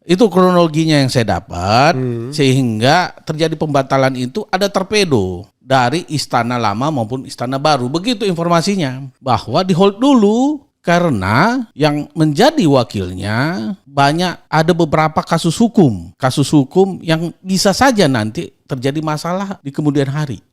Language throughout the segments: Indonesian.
Itu kronologinya yang saya dapat, sehingga terjadi pembatalan itu ada torpedo dari Istana Lama maupun Istana Baru. Begitu informasinya, bahwa di hold dulu karena yang menjadi wakilnya ada beberapa kasus hukum yang bisa saja nanti terjadi masalah di kemudian hari.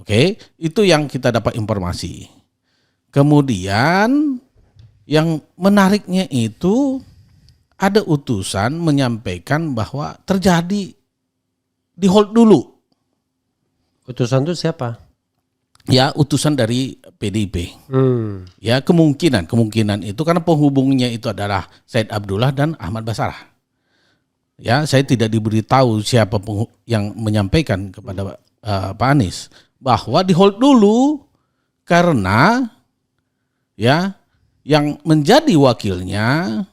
Oke, itu yang kita dapat informasi. Kemudian yang menariknya itu ada utusan menyampaikan bahwa terjadi di hold dulu. Utusan itu siapa? Ya, utusan dari PDIP. Ya, kemungkinan itu karena penghubungnya itu adalah Said Abdullah dan Ahmad Basarah. Ya, saya tidak diberitahu siapa yang menyampaikan kepada Pak Anies bahwa di hold dulu karena ya yang menjadi wakilnya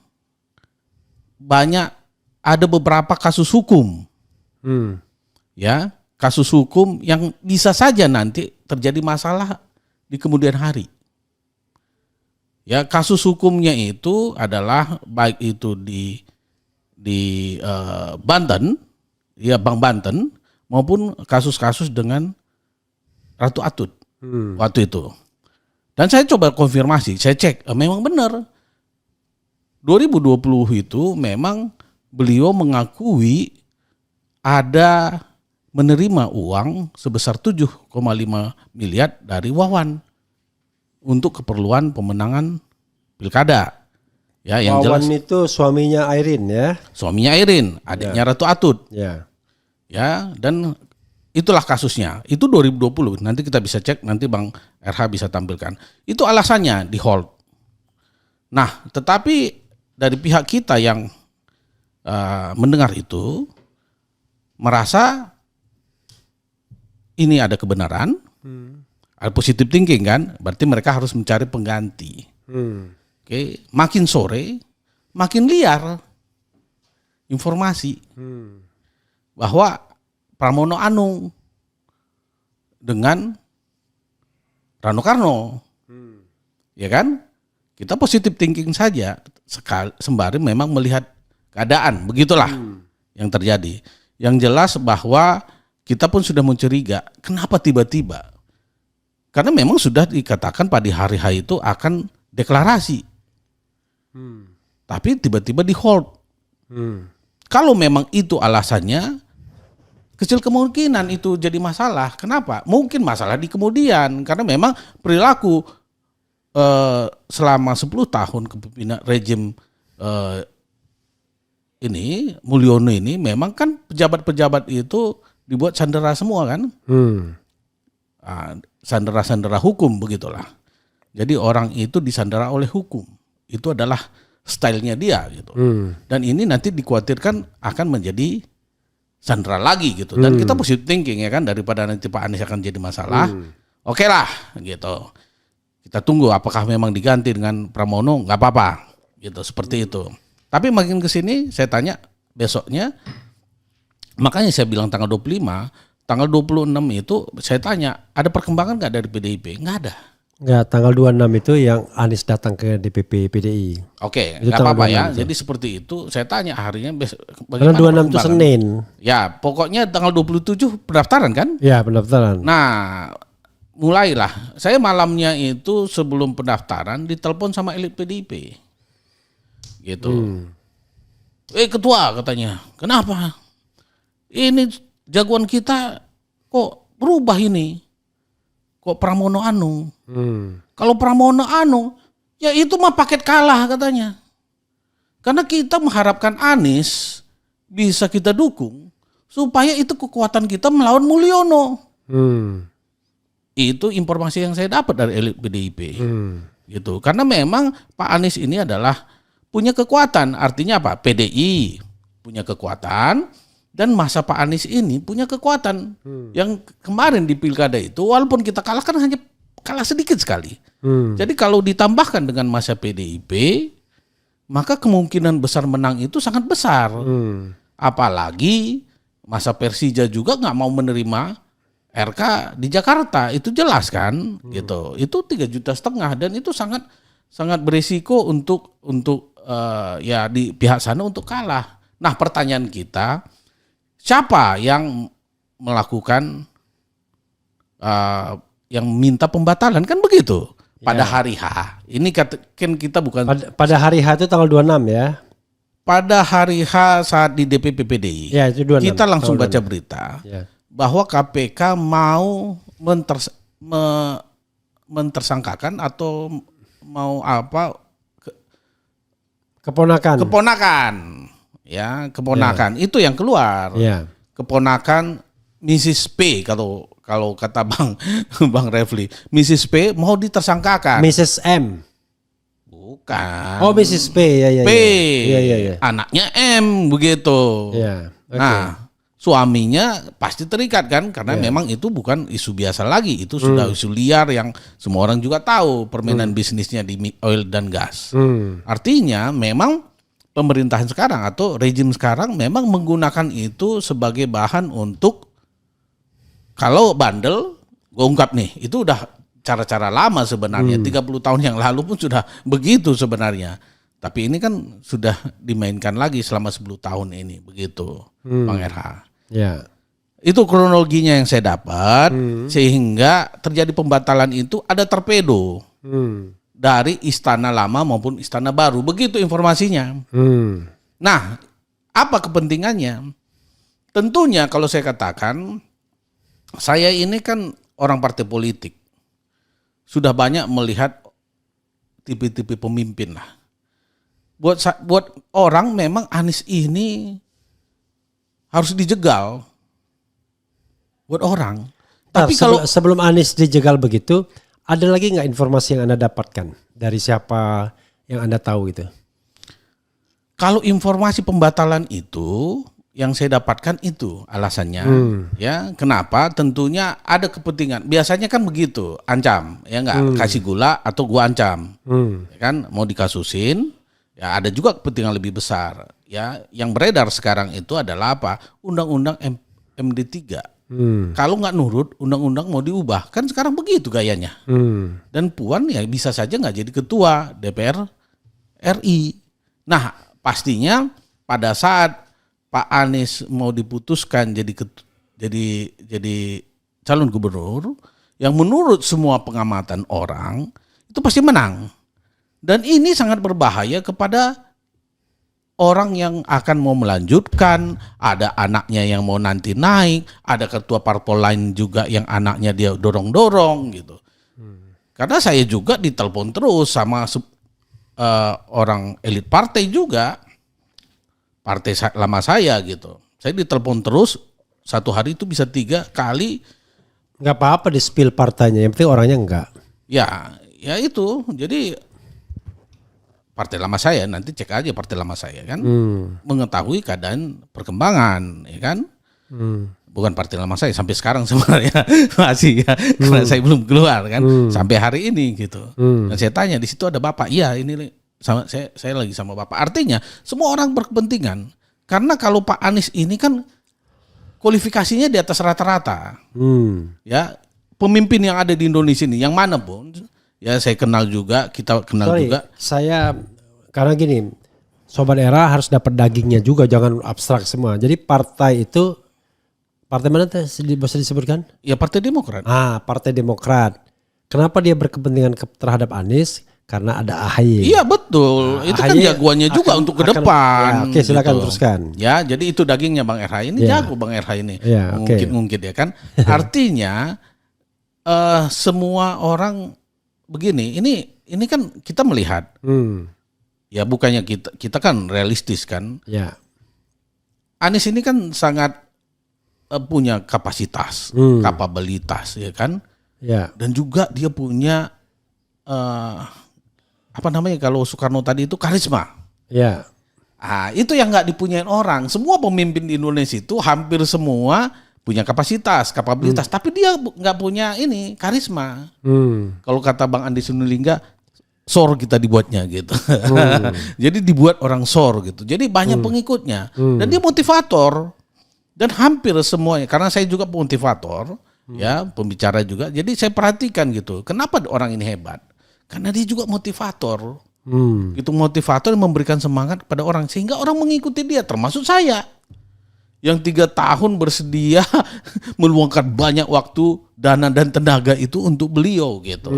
ada beberapa kasus hukum. Ya, kasus hukum yang bisa saja nanti terjadi masalah di kemudian hari. Ya, kasus hukumnya itu adalah baik itu di Banten, ya Bang Banten, maupun kasus-kasus dengan Ratu Atut waktu itu. Dan saya coba konfirmasi, saya cek, memang benar 2020 itu memang beliau mengakui ada menerima uang sebesar 7,5 miliar dari Wawan untuk keperluan pemenangan pilkada. Ya, yang Wawan jelas itu suaminya Airin ya. Suaminya Airin, adiknya Ratu Atut. Ya. Ya, dan itulah kasusnya. Itu 2020. Nanti kita bisa cek, nanti Bang RH bisa tampilkan. Itu alasannya di hold. Nah, tetapi dari pihak kita yang mendengar itu merasa ini ada kebenaran, ada positive thinking kan, berarti mereka harus mencari pengganti. Oke, makin sore, makin liar informasi bahwa Pramono Anung dengan Rano Karno, ya kan? Kita positive thinking saja, sembari memang melihat keadaan, begitulah yang terjadi. Yang jelas bahwa kita pun sudah mencuriga, kenapa tiba-tiba? Karena memang sudah dikatakan pada hari H itu akan deklarasi, tapi tiba-tiba di hold. Kalau memang itu alasannya, kecil kemungkinan itu jadi masalah. Kenapa? Mungkin masalah di kemudian, karena memang perilaku selama 10 tahun kepemimpinan rejim ini Mulyono ini memang kan pejabat-pejabat itu dibuat sandera semua kan, sandera-sandera hukum begitulah. Jadi orang itu disandera oleh hukum, itu adalah stylenya dia gitu. Dan ini nanti dikhawatirkan akan menjadi sandera lagi gitu. Dan kita positive thinking ya kan, daripada nanti Pak Anies akan jadi masalah. Oke lah gitu. Kita tunggu apakah memang diganti dengan Pramono, nggak apa-apa gitu, seperti itu. Tapi makin ke sini saya tanya besoknya, makanya saya bilang tanggal 25, tanggal 26 itu saya tanya, ada perkembangan nggak dari PDIP? Nggak ada. Nggak, tanggal 26 itu yang Anies datang ke DPP PDI. Oke, nggak apa-apa ya. Itu. Jadi seperti itu saya tanya harinya bagaimana. Tanggal 26 itu Senin. Ya, pokoknya tanggal 27 pendaftaran kan? Ya, pendaftaran. Nah, mulailah. Saya malamnya itu sebelum pendaftaran ditelepon sama elit PDIP. Gitu. Ketua katanya, kenapa? Ini jagoan kita kok berubah ini? Kok Pramono Anung? Kalau Pramono Anung, ya itu mah paket kalah katanya. Karena kita mengharapkan Anies bisa kita dukung supaya itu kekuatan kita melawan Mulyono. Itu informasi yang saya dapat dari elit PDIP. Gitu. Karena memang Pak Anies ini adalah punya kekuatan. Artinya apa? PDI punya kekuatan dan masa Pak Anies ini punya kekuatan. Yang kemarin di pilkada itu walaupun kita kalah kan hanya kalah sedikit sekali. Jadi kalau ditambahkan dengan masa PDIP, maka kemungkinan besar menang itu sangat besar. Apalagi masa Persija juga nggak mau menerima RK di Jakarta, itu jelas kan, gitu. Itu 3,5 juta dan itu sangat sangat berisiko untuk ya di pihak sana untuk kalah. Nah, pertanyaan kita, siapa yang melakukan yang minta pembatalan kan begitu pada hari H. Ini kan kita bukan pada hari H itu tanggal 26 ya. Pada hari H saat di DPP PDI, Ya, itu 26, kita langsung baca 26. berita Ya. bahwa KPK mau mentersangkakan atau mau apa keponakan itu yang keluar, keponakan Mrs. P kalau kata Bang Refli, Mrs. P mau ditersangkakan. Mrs. M. Bukan. Oh, Mrs. P, ya. P. Ya. Anaknya M begitu. Ya. Okay. Nah, suaminya pasti terikat kan karena memang itu bukan isu biasa lagi, itu sudah isu liar yang semua orang juga tahu permainan bisnisnya di oil dan gas. Artinya memang pemerintahan sekarang atau rejim sekarang memang menggunakan itu sebagai bahan untuk kalau bandel, gue ungkap nih, itu udah cara-cara lama sebenarnya. 30 tahun yang lalu pun sudah begitu sebenarnya. Tapi ini kan sudah dimainkan lagi selama 10 tahun ini, begitu Bang RH. Ya. Itu kronologinya yang saya dapat, sehingga terjadi pembatalan itu ada torpedo dari istana lama maupun istana baru, begitu informasinya. Nah, apa kepentingannya? Tentunya kalau saya katakan, saya ini kan orang partai politik, sudah banyak melihat tipe-tipe pemimpin lah. Buat orang memang Anies ini harus dijegal. Buat orang. Tapi kalau sebelum Anies dijegal begitu, ada lagi nggak informasi yang Anda dapatkan dari siapa yang Anda tahu itu? Kalau informasi pembatalan itu yang saya dapatkan itu alasannya, ya kenapa? Tentunya ada kepentingan. Biasanya kan begitu, ancam, ya nggak kasih gula atau gua ancam, ya kan mau dikasusin. Ya ada juga kepentingan lebih besar. Ya yang beredar sekarang itu adalah apa? Undang-undang MD3. Kalau nggak nurut, undang-undang mau diubah. Kan sekarang begitu gayanya. Dan Puan ya bisa saja nggak jadi ketua DPR RI. Nah pastinya pada saat Pak Anies mau diputuskan jadi calon gubernur, yang menurut semua pengamatan orang itu pasti menang. Dan ini sangat berbahaya kepada orang yang akan mau melanjutkan, ada anaknya yang mau nanti naik, ada ketua parpol lain juga yang anaknya dia dorong-dorong gitu. Karena saya juga ditelepon terus sama orang elit partai juga, partai lama saya gitu. Saya ditelepon terus, satu hari itu bisa 3 kali. Nggak apa-apa di spill partainya, yang penting orangnya enggak. Ya itu, jadi partai lama saya, nanti cek aja partai lama saya kan, mengetahui keadaan perkembangan, ya kan, bukan partai lama saya sampai sekarang sebenarnya masih ya, karena saya belum keluar kan, sampai hari ini gitu. Dan saya tanya di situ ada bapak, iya ini sama saya lagi sama bapak. Artinya semua orang berkepentingan, karena kalau Pak Anies ini kan kualifikasinya di atas rata-rata, ya pemimpin yang ada di Indonesia ini, yang mana pun. Ya saya kenal juga, kita kenal juga. Saya karena gini, Sobat Era harus dapat dagingnya juga, jangan abstrak semua. Jadi partai itu, partai mana tuh bisa disebutkan? Ya Partai Demokrat. Partai Demokrat. Kenapa dia berkepentingan terhadap Anies? Karena ada AHY. Iya betul, itu kan jagoannya juga untuk ke depan. Ya, oke silakan gitu. Teruskan. Ya jadi itu dagingnya Bang RH ini, jago Bang RH ini, ngungkit-ngungkit ya kan. Artinya semua orang begini, ini kan kita melihat, ya bukannya kita kan realistis kan. Ya. Anies ini kan sangat punya kapasitas, kapabilitas ya kan. Ya. Dan juga dia punya kalau Soekarno tadi itu karisma. Ya. Itu yang nggak dipunyain orang. Semua pemimpin di Indonesia itu hampir semua punya kapabilitas, tapi dia nggak punya ini karisma. Kalau kata Bang Andi Sinulinga, sor kita dibuatnya gitu. Jadi dibuat orang sor gitu. Jadi banyak pengikutnya dan dia motivator. Dan hampir semuanya, karena saya juga motivator, ya pembicara juga. Jadi saya perhatikan gitu, kenapa orang ini hebat? Karena dia juga motivator. Itu motivator yang memberikan semangat kepada orang sehingga orang mengikuti dia, termasuk saya yang 3 tahun bersedia meluangkan banyak waktu, dana dan tenaga itu untuk beliau gitu.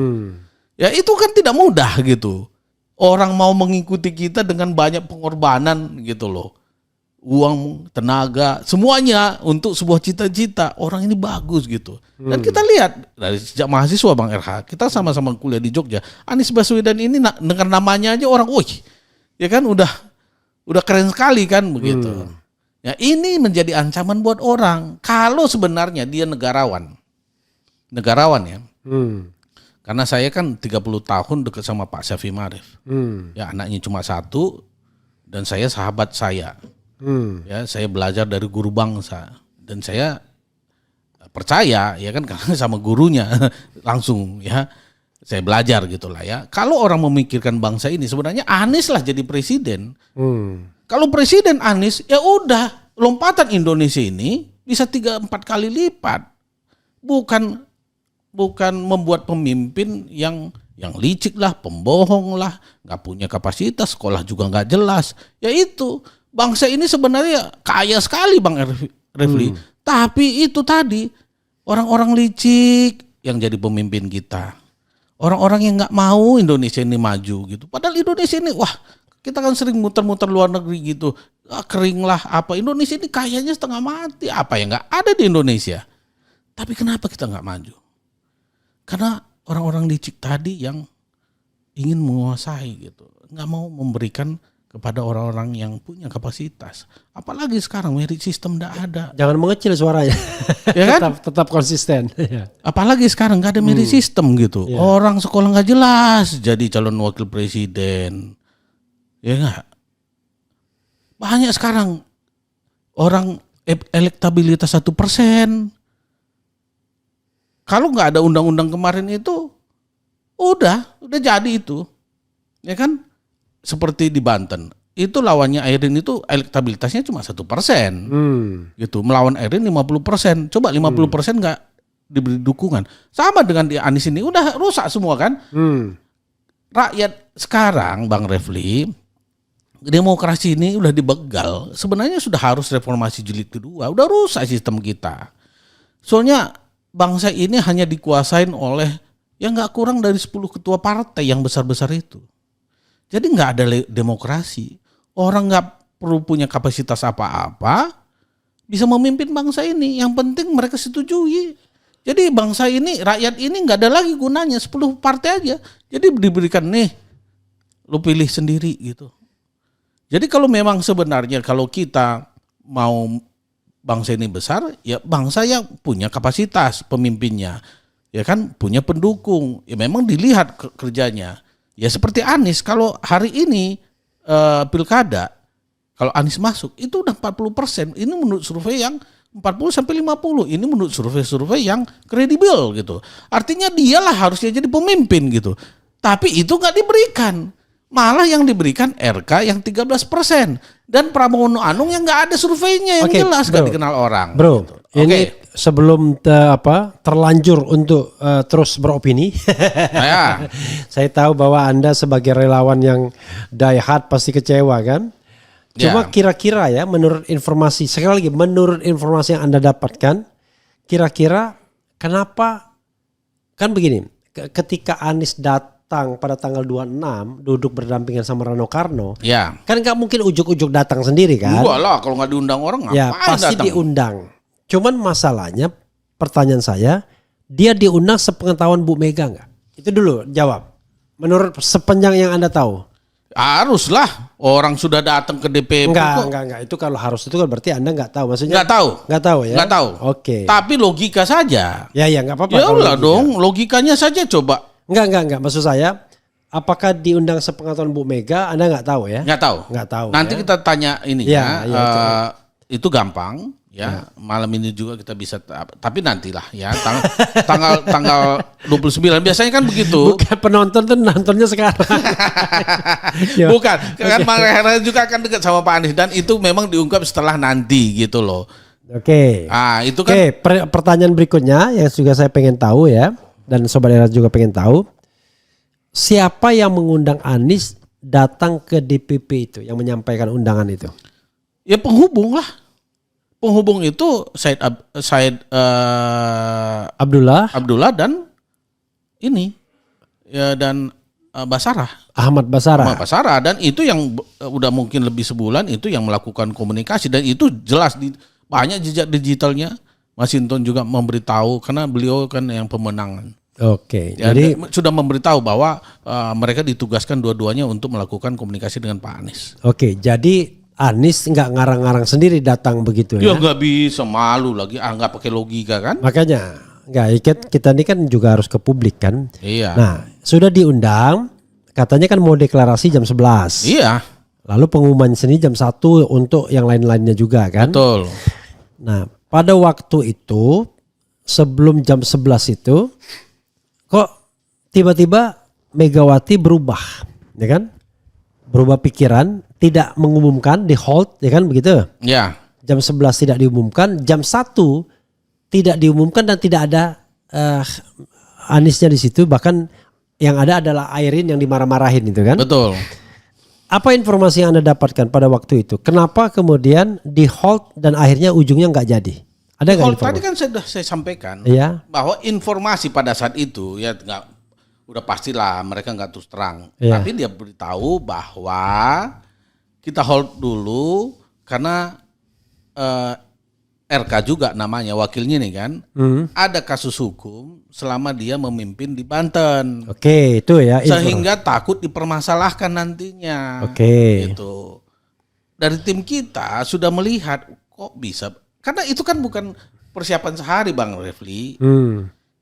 Ya itu kan tidak mudah gitu. Orang mau mengikuti kita dengan banyak pengorbanan gitu loh. Uang, tenaga, semuanya untuk sebuah cita-cita. Orang ini bagus gitu. Dan kita lihat dari sejak mahasiswa Bang RH, kita sama-sama kuliah di Jogja. Anies Baswedan ini dengar namanya aja orang, ya kan udah keren sekali kan begitu. Ya ini menjadi ancaman buat orang. Kalau sebenarnya dia negarawan ya. Karena saya kan 30 tahun dekat sama Pak Syafiee Ma'arif. Ya anaknya cuma 1 dan saya sahabat saya. Ya saya belajar dari guru bangsa dan saya percaya ya kan karena sama gurunya langsung ya saya belajar gitulah ya. Kalau orang memikirkan bangsa ini sebenarnya Anies lah jadi presiden. Kalau presiden Anies ya udah lompatan Indonesia ini bisa 3-4 kali lipat. Bukan membuat pemimpin yang licik lah, pembohong lah, nggak punya kapasitas, sekolah juga nggak jelas. Ya itu. Bangsa ini sebenarnya kaya sekali Bang Refli. Tapi itu tadi orang-orang licik yang jadi pemimpin kita. Orang-orang yang nggak mau Indonesia ini maju gitu. Padahal Indonesia ini kita kan sering muter-muter luar negeri gitu. Kering lah apa. Indonesia ini kayaknya setengah mati. Apa yang nggak ada di Indonesia. Tapi kenapa kita nggak maju? Karena orang-orang licik tadi yang ingin menguasai gitu. Nggak mau memberikan kepada orang-orang yang punya kapasitas. Apalagi sekarang merit system tidak ada. Jangan mengecil suaranya. Ya kan? tetap konsisten. Apalagi sekarang nggak ada merit system gitu. Yeah. Orang sekolah nggak jelas jadi calon wakil presiden. Ya nggak. Banyak sekarang orang elektabilitas 1%. Kalau nggak ada undang-undang kemarin itu, udah jadi itu. Ya kan? Seperti di Banten, itu lawannya Airin itu elektabilitasnya cuma 1%, gitu. Melawan Airin 50%, coba 50% nggak diberi dukungan. Sama dengan di Anies ini, udah rusak semua kan. Rakyat sekarang, Bang Refli, demokrasi ini udah dibegal. Sebenarnya sudah harus reformasi jilid kedua, udah rusak sistem kita. Soalnya bangsa ini hanya dikuasain oleh yang nggak kurang dari 10 ketua partai yang besar-besar itu. Jadi nggak ada demokrasi. Orang nggak perlu punya kapasitas apa-apa bisa memimpin bangsa ini. Yang penting mereka setujui. Jadi bangsa ini, rakyat ini nggak ada lagi gunanya. 10 partai aja. Jadi diberikan lu pilih sendiri gitu. Jadi kalau memang sebenarnya kalau kita mau bangsa ini besar, ya bangsa yang punya kapasitas pemimpinnya, ya kan punya pendukung. Ya memang dilihat kerjanya. Ya seperti Anies, kalau hari ini pilkada, kalau Anies masuk itu udah 40%. Ini menurut survei yang 40-50. Ini menurut survei yang kredibel gitu. Artinya dialah harusnya jadi pemimpin gitu. Tapi itu nggak diberikan. Malah yang diberikan RK yang 13%. Dan Pramono Anung yang nggak ada surveinya yang jelas, nggak dikenal orang. Bro, gitu. Ini sebelum terlanjur untuk terus beropini, saya tahu bahwa Anda sebagai relawan yang die hard pasti kecewa kan? Cuma kira-kira ya menurut informasi, sekali lagi menurut informasi yang Anda dapatkan, kira-kira kenapa, kan begini, ketika Anies datang pada tanggal 26 duduk berdampingan sama Rano Karno, kan nggak mungkin ujuk-ujuk datang sendiri kan? Enggak lah, kalau nggak diundang orang ngapain ya, pasti datang? Diundang. Cuman masalahnya, pertanyaan saya, dia diundang sepengetahuan Bu Mega nggak? Itu dulu jawab. Menurut sepanjang yang Anda tahu. Haruslah orang sudah datang ke DPP kok. Enggak. Itu kalau harus itu kan berarti Anda nggak tahu. Maksudnya Nggak tahu. Nggak tahu ya? Nggak tahu. Oke. Tapi logika saja. Ya nggak apa-apa. Ya ulah dong, logikanya saja coba. Enggak. Maksud saya, apakah diundang sepengetahuan Bu Mega? Anda nggak tahu ya? Nggak tahu. Nggak tahu. Nanti ya? kita tanya ini itu gampang. Ya, malam ini juga kita bisa, tapi nantilah ya tanggal 29 biasanya kan begitu. Bukan penonton tuh nontonnya sekarang. Bukan, kan Bang Hera juga akan dekat sama Pak Anies dan itu memang diungkap setelah nanti gitu loh. Oke. Itu kan. Pertanyaan berikutnya yang juga saya pengen tahu ya, dan Sobat Era juga pengen tahu, siapa yang mengundang Anies datang ke DPP itu, yang menyampaikan undangan itu? Ya penghubung lah. Penghubung itu Said Abdullah dan ini ya dan Ahmad Basarah dan itu yang udah mungkin lebih sebulan itu yang melakukan komunikasi dan itu jelas banyak jejak digitalnya. Masinton juga memberitahu karena beliau kan yang pemenangan. Oke. Ya, jadi sudah memberitahu bahwa mereka ditugaskan dua-duanya untuk melakukan komunikasi dengan Pak Anies. Oke, jadi Anies nggak ngarang-ngarang sendiri datang begitu ya? Ya nggak bisa, malu lagi, nggak pakai logika kan? Makanya nggak, kita ini kan juga harus ke publik kan. Iya. Nah sudah diundang, katanya kan mau deklarasi jam 11. Iya. Lalu pengumuman seni jam 1 untuk yang lain-lainnya juga kan. Betul. Nah pada waktu itu sebelum jam 11 itu kok tiba-tiba Megawati berubah, ya kan? Berubah pikiran, tidak mengumumkan, di hold, ya kan begitu? Ya. Jam 11 tidak diumumkan, jam 1 tidak diumumkan dan tidak ada Aniesnya di situ, bahkan yang ada adalah Airin yang dimarah-marahin itu kan? Betul. Apa informasi yang Anda dapatkan pada waktu itu? Kenapa kemudian di hold dan akhirnya ujungnya nggak jadi? Ada nggak informasi? Tadi kan saya sampaikan bahwa informasi pada saat itu ya nggak. Udah pastilah mereka nggak terus terang. Iya. Tapi dia beritahu bahwa kita hold dulu karena RK juga namanya wakilnya nih kan. Ada kasus hukum selama dia memimpin di Banten. Oke, itu ya. Sehingga takut dipermasalahkan nantinya. Oke. Gitu. Dari tim kita sudah melihat kok bisa. Karena itu kan bukan persiapan sehari Bang Refli.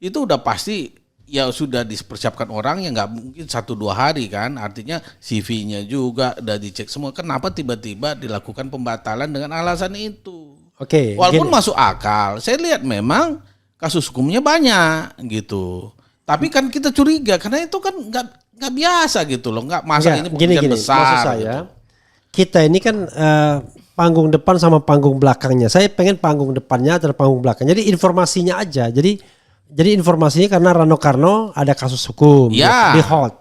Itu udah pasti. Ya sudah dipersiapkan orang yang nggak mungkin 1-2 hari kan, artinya CV-nya juga udah dicek semua. Kenapa tiba-tiba dilakukan pembatalan dengan alasan itu? Oke. Walaupun masuk akal, saya lihat memang kasus hukumnya banyak gitu. Tapi kan kita curiga karena itu kan nggak biasa gitu loh, nggak masa ini pekerjaan besar. Maksud saya, gitu. Kita ini kan panggung depan sama panggung belakangnya. Saya pengen panggung depannya atau panggung belakangnya. Jadi informasinya aja. Jadi informasinya karena Rano Karno ada kasus hukum ya, di hold.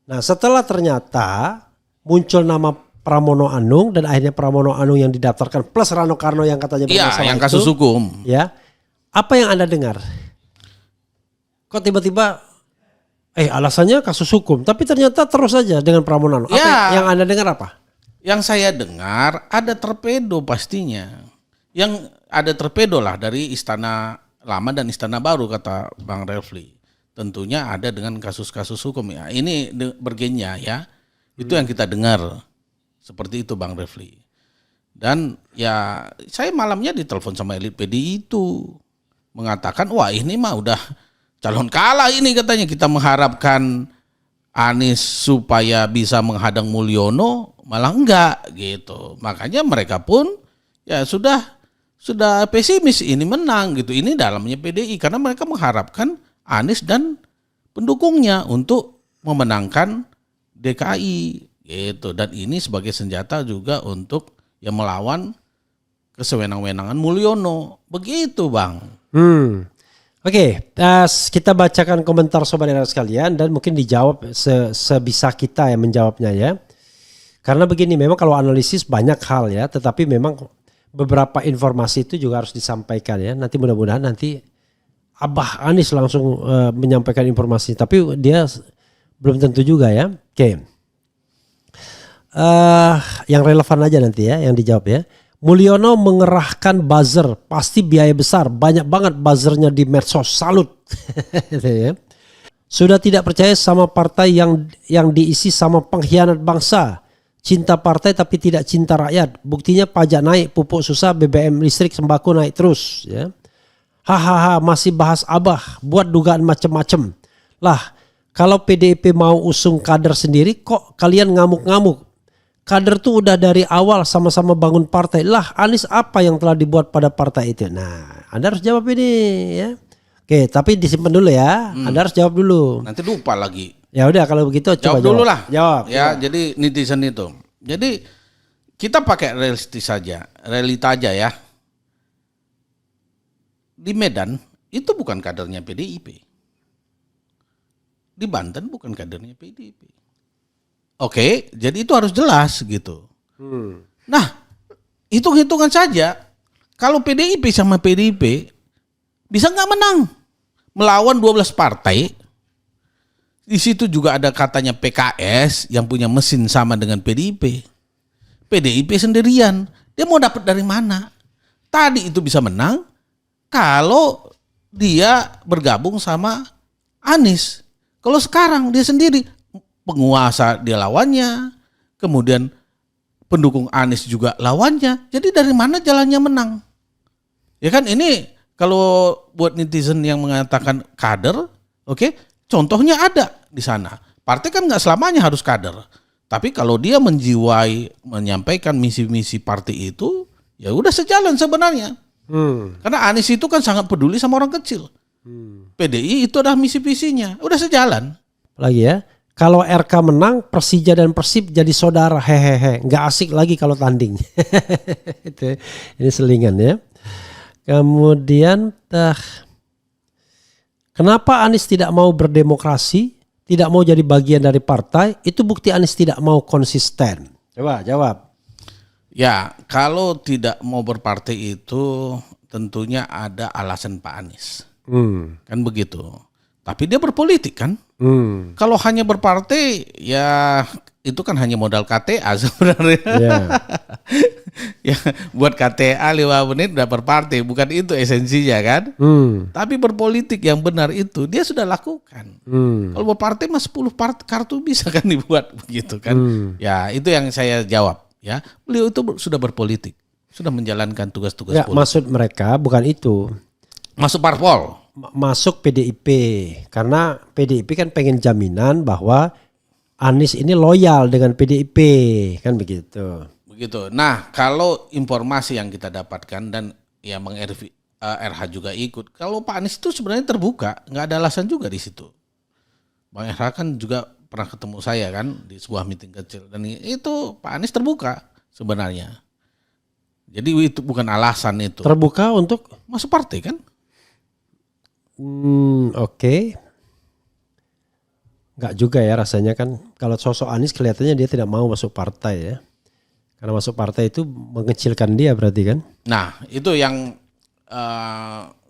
Nah setelah ternyata muncul nama Pramono Anung dan akhirnya Pramono Anung yang didaftarkan plus Rano Karno yang katanya bermasalah yang kasus hukum. Ya, apa yang Anda dengar? Kok tiba-tiba alasannya kasus hukum, tapi ternyata terus saja dengan Pramono Anung. Yang Anda dengar apa? Yang saya dengar ada torpedo pastinya. Yang ada torpedo lah dari Istana Lama dan Istana Baru kata Bang Refli. Tentunya ada dengan kasus-kasus hukum ya. Ini bergennya ya. Itu yang kita dengar. Seperti itu Bang Refli. Dan ya saya malamnya ditelepon sama elit PDI itu. Mengatakan wah ini mah udah calon kalah ini katanya. Kita mengharapkan Anies supaya bisa menghadang Mulyono. Malah enggak gitu. Makanya mereka pun ya sudah pesimis ini menang gitu. Ini dalamnya PDI karena mereka mengharapkan Anies dan pendukungnya untuk memenangkan DKI gitu. Dan ini sebagai senjata juga untuk yang melawan kesewenang-wenangan Mulyono. Begitu Bang. Oke, kita bacakan komentar Sobat Era sekalian dan mungkin dijawab sebisa kita yang menjawabnya ya. Karena begini, memang kalau analisis banyak hal ya, tetapi memang beberapa informasi itu juga harus disampaikan ya. Nanti mudah-mudahan nanti Abah Anies langsung menyampaikan informasi, tapi dia belum tentu juga ya. Oke. Yang relevan aja nanti ya, yang dijawab ya. Mulyono mengerahkan buzzer, pasti biaya besar, banyak banget buzzernya di medsos, salut. Sudah tidak percaya sama partai yang diisi sama pengkhianat bangsa. Cinta partai tapi tidak cinta rakyat. Buktinya pajak naik, pupuk susah, BBM listrik, sembako naik terus. Ya. Hahaha, masih bahas abah, buat dugaan macam-macam. Lah, kalau PDIP mau usung kader sendiri, kok kalian ngamuk-ngamuk? Kader tuh udah dari awal sama-sama bangun partai. Lah, Anies apa yang telah dibuat pada partai itu? Nah, Anda harus jawab ini ya. Oke, tapi disimpan dulu ya. Anda harus jawab dulu. Nanti lupa lagi. Ya udah kalau begitu coba jawab dulu lah. Jawab. Ya, jadi netizen itu. Jadi kita pakai realistis saja, realita aja ya. Di Medan itu bukan kadernya PDIP. Di Banten bukan kadernya PDIP. Oke, jadi itu harus jelas gitu. Nah, hitung-hitungan saja. Kalau PDIP sama PDIP bisa nggak menang melawan 12 partai. Di situ juga ada katanya PKS yang punya mesin sama dengan PDIP. PDIP sendirian, dia mau dapat dari mana? Tadi itu bisa menang kalau dia bergabung sama Anies. Kalau sekarang dia sendiri, penguasa dia lawannya, kemudian pendukung Anies juga lawannya. Jadi dari mana jalannya menang? Ya kan ini kalau buat netizen yang mengatakan kader, oke, contohnya ada di sana. Partai kan nggak selamanya harus kader. Tapi kalau dia menjiwai, menyampaikan misi-misi partai itu, ya udah sejalan sebenarnya. Karena Anies itu kan sangat peduli sama orang kecil. PDI itu adalah misi-visinya, udah sejalan. Lagi ya. Kalau RK menang, Persija dan Persib jadi saudara, hehehe. Nggak asik lagi kalau tanding. Ini selingan ya. Kemudian, kenapa Anies tidak mau berdemokrasi, tidak mau jadi bagian dari partai? Itu bukti Anies tidak mau konsisten. Coba jawab. Ya, kalau tidak mau berpartai itu tentunya ada alasan Pak Anies. Kan begitu. Tapi dia berpolitik kan? Kalau hanya berpartai ya itu kan hanya modal KTA sebenarnya. Ya, buat KTA 5 menit udah berpartai, bukan itu esensinya kan? Tapi berpolitik yang benar itu dia sudah lakukan. Kalau berpartai mah 10 kartu bisa kan dibuat begitu kan? Ya, itu yang saya jawab ya. Beliau itu sudah berpolitik, sudah menjalankan tugas-tugas politik. Maksud mereka bukan itu. Masuk parpol. Masuk PDIP karena PDIP kan pengen jaminan bahwa Anies ini loyal dengan PDIP kan begitu. Begitu. Nah, kalau informasi yang kita dapatkan dan ya Bang RH juga ikut, kalau Pak Anies itu sebenarnya terbuka, nggak ada alasan juga di situ. Bang RH kan juga pernah ketemu saya kan di sebuah meeting kecil dan itu Pak Anies terbuka sebenarnya. Jadi itu bukan alasan itu. Terbuka untuk masuk partai kan? Oke. Enggak juga ya rasanya kan. Kalau sosok Anies kelihatannya dia tidak mau masuk partai ya. Karena masuk partai itu mengecilkan dia berarti kan. Nah itu yang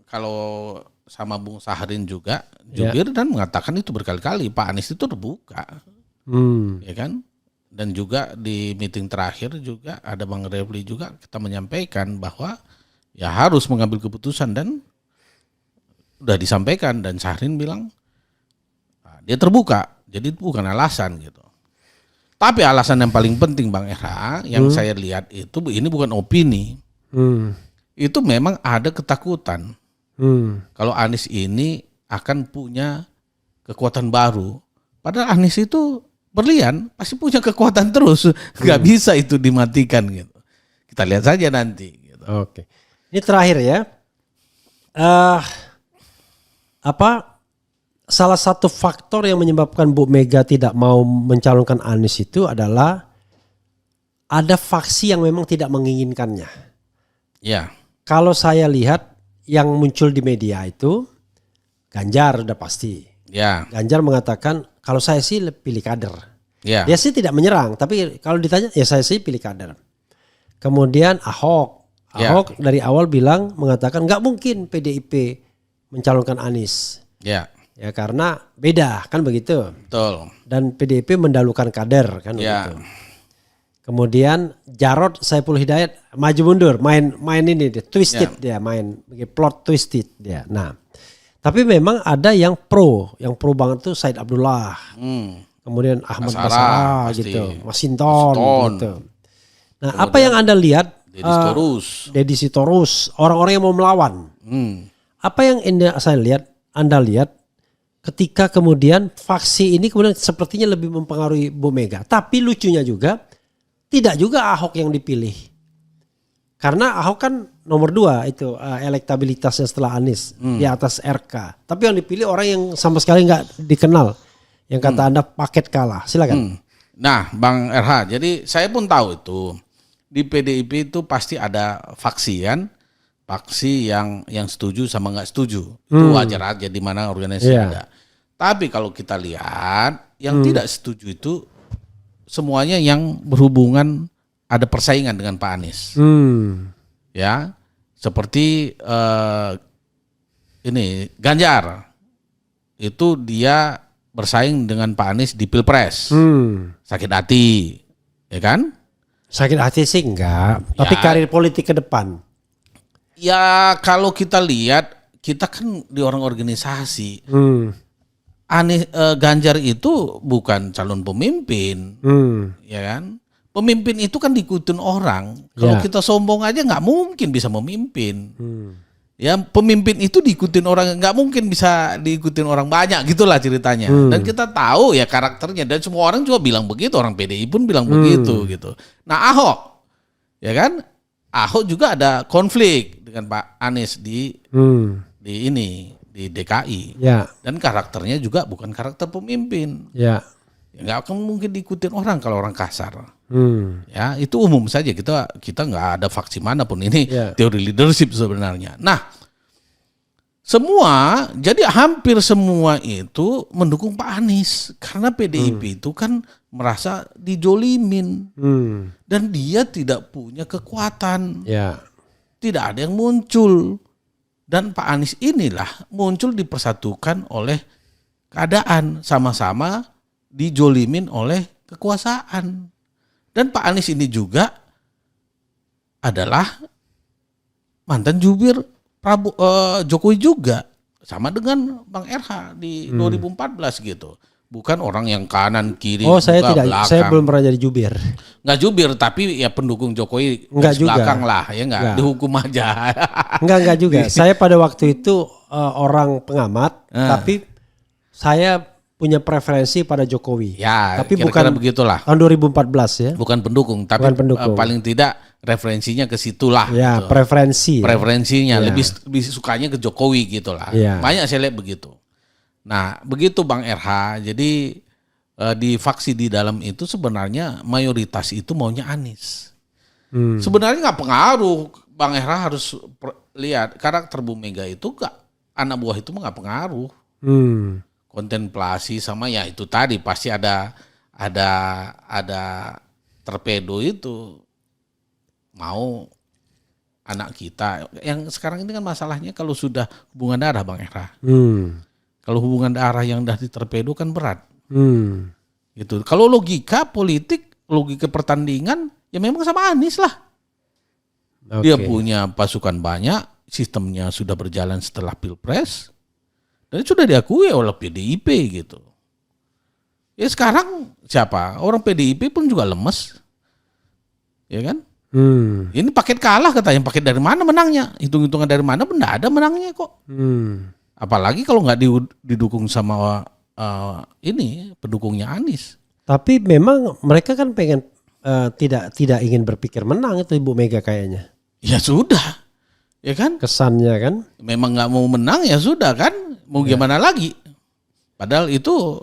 kalau sama Bung Sahrin juga jubir dan mengatakan itu berkali-kali Pak Anies itu terbuka. Ya kan. Dan juga di meeting terakhir juga ada Bang Refli juga kita menyampaikan bahwa ya harus mengambil keputusan dan udah disampaikan dan Sahrin bilang dia terbuka, jadi bukan alasan gitu. Tapi alasan yang paling penting Bang RH yang saya lihat itu ini bukan opini, itu memang ada ketakutan. Kalau Anies ini akan punya kekuatan baru, padahal Anies itu berlian pasti punya kekuatan terus, nggak bisa itu dimatikan gitu. Kita lihat saja nanti. Gitu. Oke, ini terakhir ya. Salah satu faktor yang menyebabkan Bu Mega tidak mau mencalonkan Anies itu adalah ada faksi yang memang tidak menginginkannya. Ya. Kalau saya lihat yang muncul di media itu Ganjar udah pasti. Ya. Ganjar mengatakan kalau saya sih pilih kader. Ya. Dia sih tidak menyerang, tapi kalau ditanya ya saya sih pilih kader. Kemudian Ahok dari awal mengatakan nggak mungkin PDIP mencalonkan Anies. Ya. Ya karena beda kan begitu. Betul. Dan PDIP mendahulukan kader kan begitu. Kemudian Jarod Saiful Hidayat maju mundur, main ini dia, twisted dia, main plot twisted dia. Nah, Tapi memang ada yang pro banget tuh Said Abdullah. Kemudian Ahmad Basara gitu, Masinton gitu. Nah, kemudian apa yang Anda lihat Deddy Sitorus, orang-orang yang mau melawan. Apa yang Anda lihat ketika kemudian faksi ini kemudian sepertinya lebih mempengaruhi Bu Mega. Tapi lucunya juga tidak juga Ahok yang dipilih. Karena Ahok kan nomor 2 itu elektabilitasnya setelah Anies di atas RK. Tapi yang dipilih orang yang sama sekali nggak dikenal. Yang kata Anda paket kalah. Silakan. Nah, Bang RH, jadi saya pun tahu itu di PDIP itu pasti ada faksi kan, faksi yang setuju sama nggak setuju. Itu wajar aja di mana organisasi ada. Tapi kalau kita lihat yang tidak setuju itu semuanya yang berhubungan ada persaingan dengan Pak Anies. Ya, seperti ini Ganjar itu dia bersaing dengan Pak Anies di Pilpres. Sakit hati, ya kan? Sakit hati sih enggak, tapi karir politik ke depan. Ya kalau kita lihat, kita kan di orang organisasi. Anies Ganjar itu bukan calon pemimpin, ya kan? Pemimpin itu kan diikutin orang. Kalau kita sombong aja nggak mungkin bisa memimpin. Ya pemimpin itu diikutin orang, nggak mungkin bisa diikutin orang banyak, gitulah ceritanya. Dan kita tahu ya karakternya, dan semua orang juga bilang begitu, orang PDI pun bilang begitu gitu. Nah Ahok, ya kan, Ahok juga ada konflik dengan Pak Anies di DKI. Dan karakternya juga bukan karakter pemimpin. Ya nggak akan mungkin diikutin orang kalau orang kasar. Ya itu umum saja, kita nggak ada faksi manapun, ini teori leadership sebenarnya. Nah jadi hampir semua itu mendukung Pak Anies karena PDIP itu kan merasa dijolimin dan dia tidak punya kekuatan, tidak ada yang muncul, dan Pak Anies inilah muncul dipersatukan oleh keadaan, sama-sama dijolimin oleh kekuasaan. Dan Pak Anies ini juga adalah mantan jubir Jokowi juga, sama dengan Bang RH di 2014 gitu. Bukan orang yang kanan kiri. Oh, saya tidak, belakang. Saya belum pernah jadi jubir. Nggak jubir, tapi ya pendukung Jokowi nggak juga. Belakang lah, ya nggak, dihukum aja. Enggak juga. Saya pada waktu itu orang pengamat, tapi saya punya preferensi pada Jokowi. Ya, tapi kira-kira begitulah. Tahun 2014 ya. Bukan pendukung, tapi bukan pendukung. Paling tidak referensinya ke situlah. Ya, gitu. Preferensinya lebih sukanya ke Jokowi gitulah. Banyak saya lihat begitu. Nah, begitu Bang RH. Jadi di faksi di dalam itu sebenarnya mayoritas itu maunya Anies. Sebenarnya nggak pengaruh. Bang RH harus lihat karakter Bu Mega itu anak buah itu nggak pengaruh. Kontemplasi sama ya itu tadi pasti ada torpedo itu mau anak kita yang sekarang ini kan masalahnya kalau sudah hubungan darah Bang Era. Kalau hubungan darah yang udah ditorpedo kan berat. Gitu. Kalau logika politik, logika pertandingan ya memang sama Anies lah. Dia punya pasukan banyak, sistemnya sudah berjalan setelah Pilpres. Dan sudah diakui oleh PDIP gitu. Ya sekarang siapa? Orang PDIP pun juga lemes. Ya kan? Ini paket kalah katanya. Paket dari mana menangnya? Hitung-hitungan dari mana? Benda ada menangnya kok. Apalagi kalau nggak didukung sama ini pendukungnya Anies. Tapi memang mereka kan pengen tidak ingin berpikir menang itu Ibu Mega kayaknya. Ya sudah. Ya kan? Kesannya kan? Memang nggak mau menang ya sudah kan? Mau gimana lagi? Padahal itu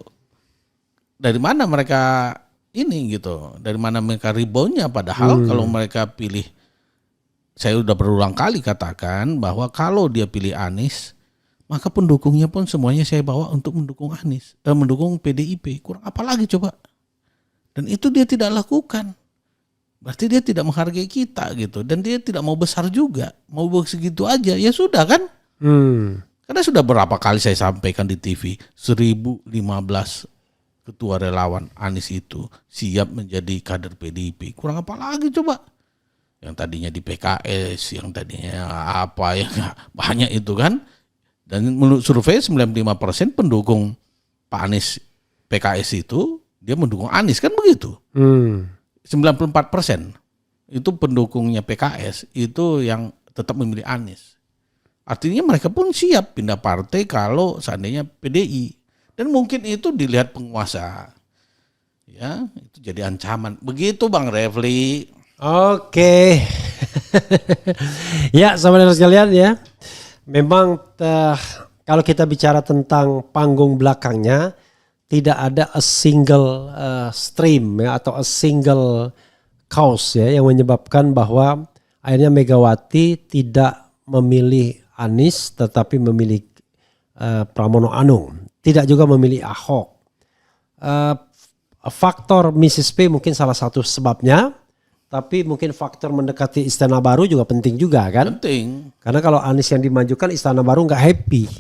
dari mana mereka ini gitu? Dari mana mereka reboundnya? Padahal kalau mereka pilih, saya udah berulang kali katakan bahwa kalau dia pilih Anies, maka pendukungnya pun semuanya saya bawa untuk mendukung Anies, mendukung PDIP. Kurang apa lagi coba? Dan itu dia tidak lakukan. Berarti dia tidak menghargai kita gitu. Dan dia tidak mau besar juga. Mau segitu aja. Ya sudah kan? Karena sudah berapa kali saya sampaikan di TV. 1015 ketua relawan Anies itu siap menjadi kader PDIP. Kurang apa lagi coba? Yang tadinya di PKS. Yang tadinya apa ya. Banyak itu kan. Dan menurut survei 95% pendukung Pak Anies PKS itu dia mendukung Anies, kan begitu. 94% itu pendukungnya PKS itu yang tetap memilih Anies. Artinya mereka pun siap pindah partai kalau seandainya PDI. Dan mungkin itu dilihat penguasa. Ya, itu jadi ancaman. Begitu Bang Refli. Oke. Ya, saudara sekalian ya. Memang kalau kita bicara tentang panggung belakangnya, tidak ada a single stream ya, atau a single cause ya yang menyebabkan bahwa akhirnya Megawati tidak memilih Anies tetapi memilih Pramono Anung, tidak juga memilih Ahok. Faktor Mrs. P mungkin salah satu sebabnya, tapi mungkin faktor mendekati Istana Baru juga penting juga kan? Penting. Karena kalau Anies yang dimajukan, Istana Baru nggak happy.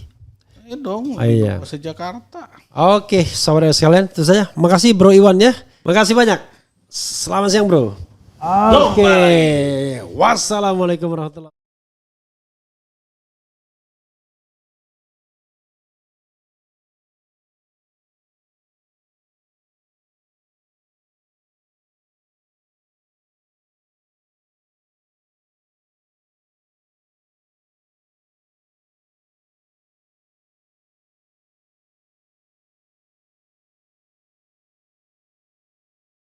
Ya dong, Iya. se Jakarta. Oke, saudara sekalian, itu saja. Makasih Bro Iwan ya. Makasih banyak. Selamat siang Bro. Oke. Wassalamualaikum warahmatullahi wabarakatuh.